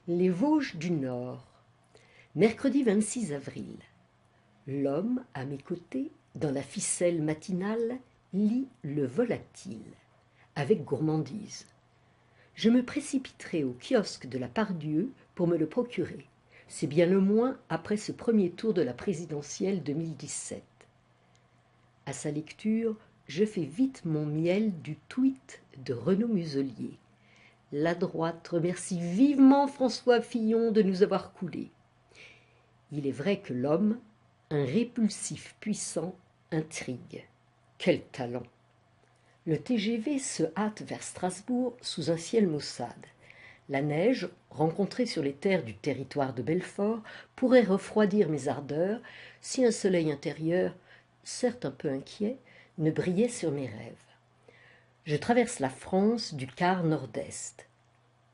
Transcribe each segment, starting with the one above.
Les Vosges du Nord. Mercredi 26 avril. L'homme, à mes côtés, dans la ficelle matinale, lit le volatile, avec gourmandise. Je me précipiterai au kiosque de la Pardieu pour me le procurer. C'est bien le moins après ce premier tour de la présidentielle 2017. À sa lecture, je fais vite mon miel du tweet de Renaud Muselier. La droite remercie vivement François Fillon de nous avoir coulés. Il est vrai que l'homme, un répulsif puissant, intrigue. Quel talent! Le TGV se hâte vers Strasbourg sous un ciel maussade. La neige, rencontrée sur les terres du territoire de Belfort, pourrait refroidir mes ardeurs si un soleil intérieur, certes un peu inquiet, ne brillait sur mes rêves. Je traverse la France du quart nord-est.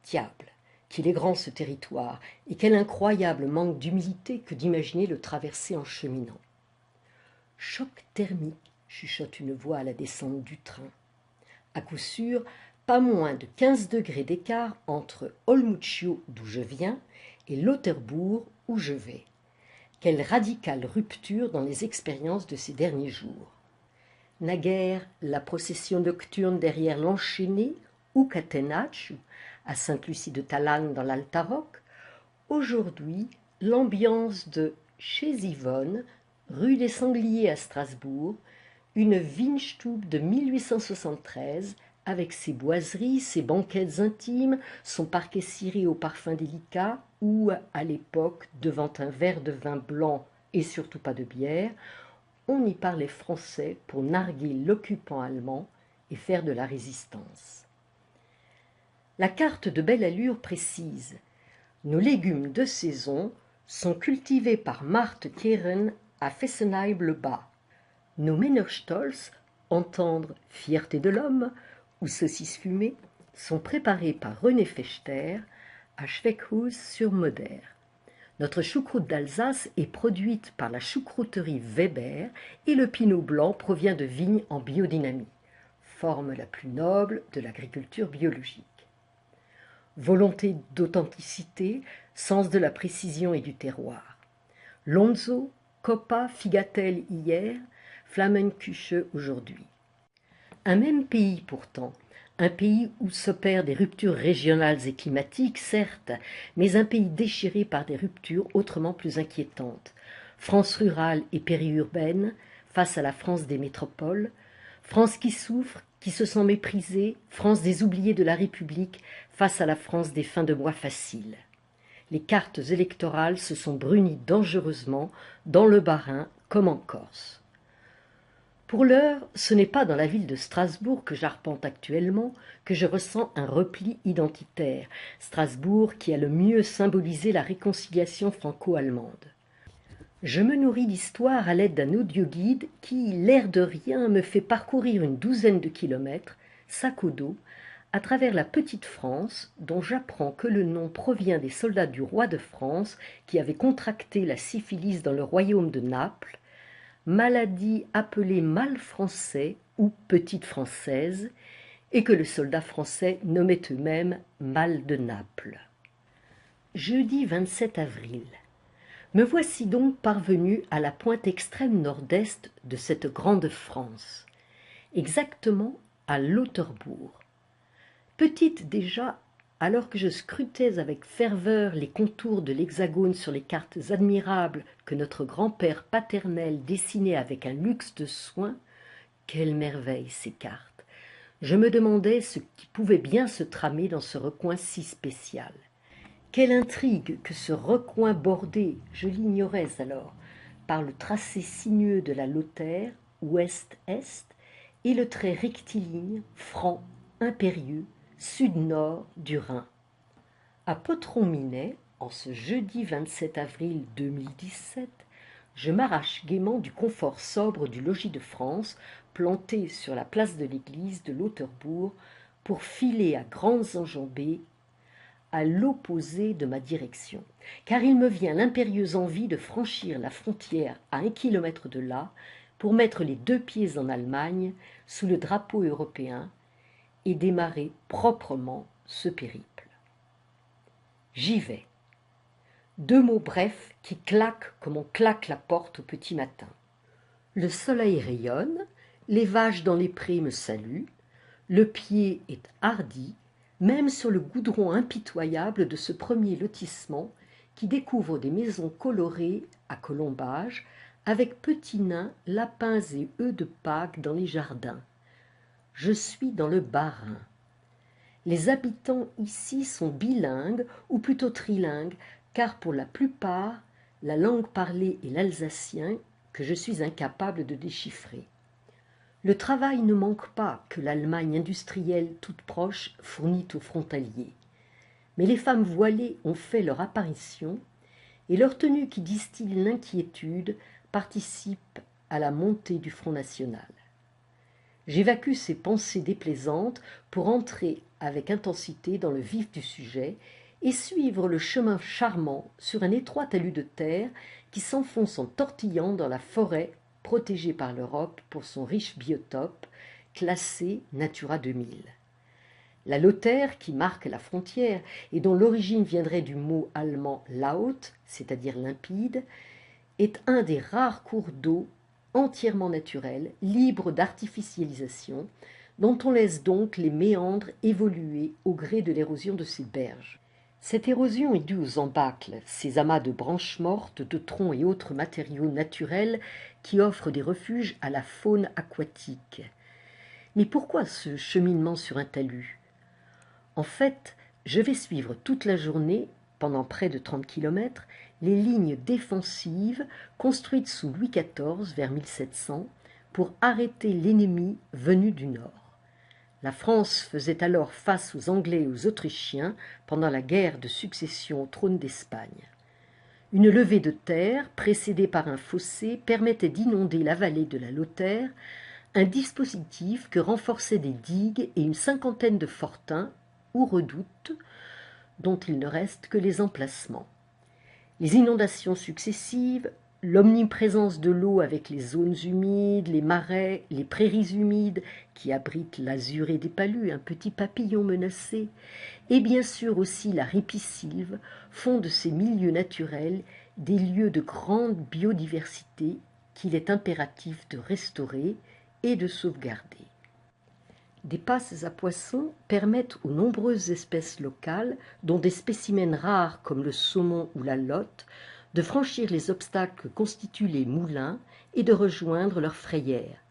Diable, qu'il est grand ce territoire, et quel incroyable manque d'humilité que d'imaginer le traverser en cheminant. Choc thermique, chuchote une voix à la descente du train. À coup sûr, pas moins de 15 degrés d'écart entre Olmuccio, d'où je viens, et Lauterbourg, où je vais. Quelle radicale rupture dans les expériences de ces derniers jours. Naguère, la procession nocturne derrière l'enchaîné, ou Catenaccio, à Sainte-Lucie de Talanne dans l'Altaroc, aujourd'hui l'ambiance de chez Yvonne, rue des Sangliers à Strasbourg, une Weinstube de 1873 avec ses boiseries, ses banquettes intimes, son parquet ciré au parfum délicat où, à l'époque, devant un verre de vin blanc et surtout pas de bière, on y parlait français pour narguer l'occupant allemand et faire de la résistance. La carte de belle allure précise « Nos légumes de saison sont cultivés par Marthe Keren à Fessenheim-le-Bas. Nos Mennerstolz, entendre fierté de l'homme ou saucisses fumées, sont préparés par René Fechter à Schweckhaus-sur-Moder. Notre choucroute d'Alsace est produite par la choucrouterie Weber et le pinot blanc provient de vignes en biodynamie, forme la plus noble de l'agriculture biologique. Volonté d'authenticité, sens de la précision et du terroir. Lonzo, Coppa, Figatel hier, Flammenküche aujourd'hui. Un même pays pourtant, un pays où s'opèrent des ruptures régionales et climatiques, certes, mais un pays déchiré par des ruptures autrement plus inquiétantes. France rurale et périurbaine face à la France des métropoles, France qui souffre, qui se sent méprisée, France des oubliés de la République face à la France des fins de mois faciles. Les cartes électorales se sont brunies dangereusement dans le Bas-Rhin comme en Corse. Pour l'heure, ce n'est pas dans la ville de Strasbourg que j'arpente actuellement que je ressens un repli identitaire, Strasbourg qui a le mieux symbolisé la réconciliation franco-allemande. Je me nourris d'histoire à l'aide d'un audioguide qui, l'air de rien, me fait parcourir une douzaine de kilomètres, sac au dos, à travers la petite France, dont j'apprends que le nom provient des soldats du roi de France qui avaient contracté la syphilis dans le royaume de Naples, maladie appelée mal français ou petite française, et que le soldat français nommait eux-mêmes mal de Naples. Jeudi 27 avril. Me voici donc parvenu à la pointe extrême nord-est de cette grande France, exactement à Lauterbourg. Petite déjà, alors que je scrutais avec ferveur les contours de l'hexagone sur les cartes admirables que notre grand-père paternel dessinait avec un luxe de soin, quelle merveille ces cartes! Je me demandais ce qui pouvait bien se tramer dans ce recoin si spécial. Quelle intrigue que ce recoin bordé, je l'ignorais alors, par le tracé sinueux de la Lothaire, ouest-est, et le trait rectiligne, franc, impérieux, sud-nord du Rhin. À Potron-Minet, en ce jeudi 27 avril 2017, je m'arrache gaiement du confort sobre du logis de France, planté sur la place de l'église de Lauterbourg, pour filer à grandes enjambées à l'opposé de ma direction, car il me vient l'impérieuse envie de franchir la frontière à 1 kilomètre de là, pour mettre les 2 pieds en Allemagne, sous le drapeau européen, et démarrer proprement ce périple. J'y vais. 2 mots brefs qui claquent comme on claque la porte au petit matin. Le soleil rayonne, les vaches dans les prés me saluent, le pied est hardi, même sur le goudron impitoyable de ce premier lotissement qui découvre des maisons colorées à colombages, avec petits nains, lapins et œufs de Pâques dans les jardins. Je suis dans le Bas-Rhin. Les habitants ici sont bilingues ou plutôt trilingues, car pour la plupart, la langue parlée est l'alsacien que je suis incapable de déchiffrer. Le travail ne manque pas que l'Allemagne industrielle toute proche fournit aux frontaliers. Mais les femmes voilées ont fait leur apparition et leur tenue qui distille l'inquiétude participe à la montée du Front National. J'évacue ces pensées déplaisantes pour entrer avec intensité dans le vif du sujet et suivre le chemin charmant sur un étroit talus de terre qui s'enfonce en tortillant dans la forêt protégée par l'Europe pour son riche biotope, classé Natura 2000. La Lozère, qui marque la frontière et dont l'origine viendrait du mot allemand laut, c'est-à-dire limpide, est un des rares cours d'eau entièrement naturels, libres d'artificialisation, dont on laisse donc les méandres évoluer au gré de l'érosion de ses berges. Cette érosion est due aux embâcles, ces amas de branches mortes, de troncs et autres matériaux naturels qui offrent des refuges à la faune aquatique. Mais pourquoi ce cheminement sur un talus ? En fait, je vais suivre toute la journée, pendant près de 30 kilomètres, les lignes défensives construites sous Louis XIV vers 1700 pour arrêter l'ennemi venu du nord. La France faisait alors face aux Anglais et aux Autrichiens pendant la guerre de succession au trône d'Espagne. Une levée de terre, précédée par un fossé, permettait d'inonder la vallée de la Lozère, un dispositif que renforçaient des digues et une cinquantaine de fortins ou redoutes, dont il ne reste que les emplacements. Les inondations successives, l'omniprésence de l'eau avec les zones humides, les marais, les prairies humides qui abritent l'azuré des palus, un petit papillon menacé, et bien sûr aussi la ripisylve, font de ces milieux naturels des lieux de grande biodiversité qu'il est impératif de restaurer et de sauvegarder. Des passes à poissons permettent aux nombreuses espèces locales, dont des spécimens rares comme le saumon ou la lotte, de franchir les obstacles que constituent les moulins et de rejoindre leurs frayères.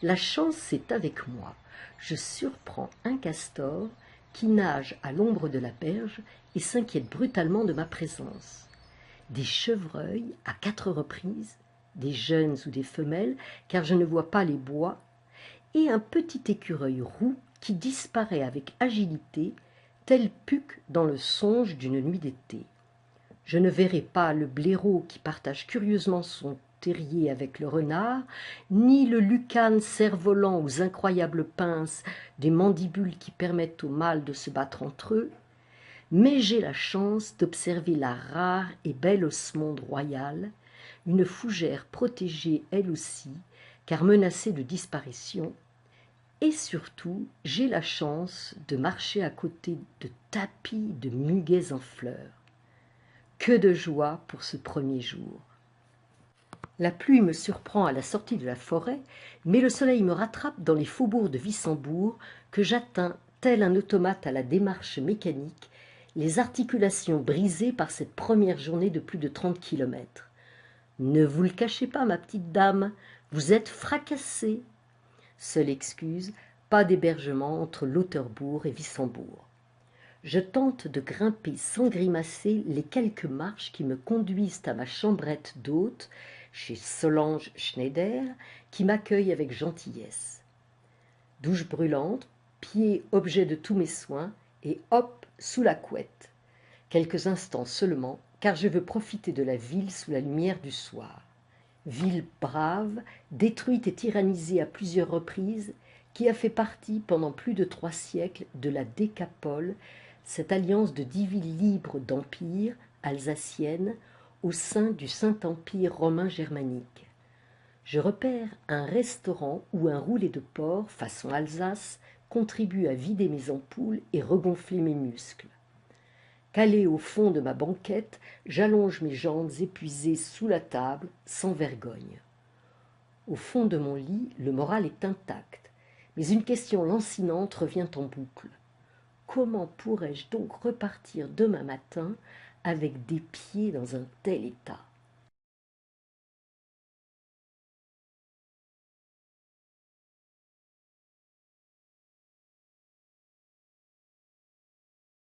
La chance est avec moi. Je surprends un castor qui nage à l'ombre de la berge et s'inquiète brutalement de ma présence. Des chevreuils à 4 reprises, des jeunes ou des femelles, car je ne vois pas les bois, et un petit écureuil roux qui disparaît avec agilité, tel Puck dans le songe d'une nuit d'été. Je ne verrai pas le blaireau qui partage curieusement son terrier avec le renard, ni le lucane cerf-volant aux incroyables pinces des mandibules qui permettent aux mâles de se battre entre eux, mais j'ai la chance d'observer la rare et belle osmonde royale, une fougère protégée elle aussi, car menacée de disparition, et surtout, j'ai la chance de marcher à côté de tapis de muguets en fleurs. Que de joie pour ce premier jour! La pluie me surprend à la sortie de la forêt, mais le soleil me rattrape dans les faubourgs de Wissembourg que j'atteins, tel un automate à la démarche mécanique, les articulations brisées par cette première journée de plus de 30 kilomètres. Ne vous le cachez pas, ma petite dame, vous êtes fracassée. Seule excuse, pas d'hébergement entre Lauterbourg et Wissembourg. Je tente de grimper sans grimacer les quelques marches qui me conduisent à ma chambrette d'hôte chez Solange Schneider, qui m'accueille avec gentillesse. Douche brûlante, pieds objet de tous mes soins, et hop, sous la couette. Quelques instants seulement, car je veux profiter de la ville sous la lumière du soir. Ville brave, détruite et tyrannisée à plusieurs reprises, qui a fait partie pendant plus de 3 siècles de la Décapole, cette alliance de 10 villes libres d'empire, alsaciennes, au sein du Saint-Empire romain germanique. Je repère un restaurant où un roulé de porc, façon Alsace, contribue à vider mes ampoules et regonfler mes muscles. Calé au fond de ma banquette, j'allonge mes jambes épuisées sous la table, sans vergogne. Au fond de mon lit, le moral est intact, mais une question lancinante revient en boucle. Comment pourrais-je donc repartir demain matin avec des pieds dans un tel état ?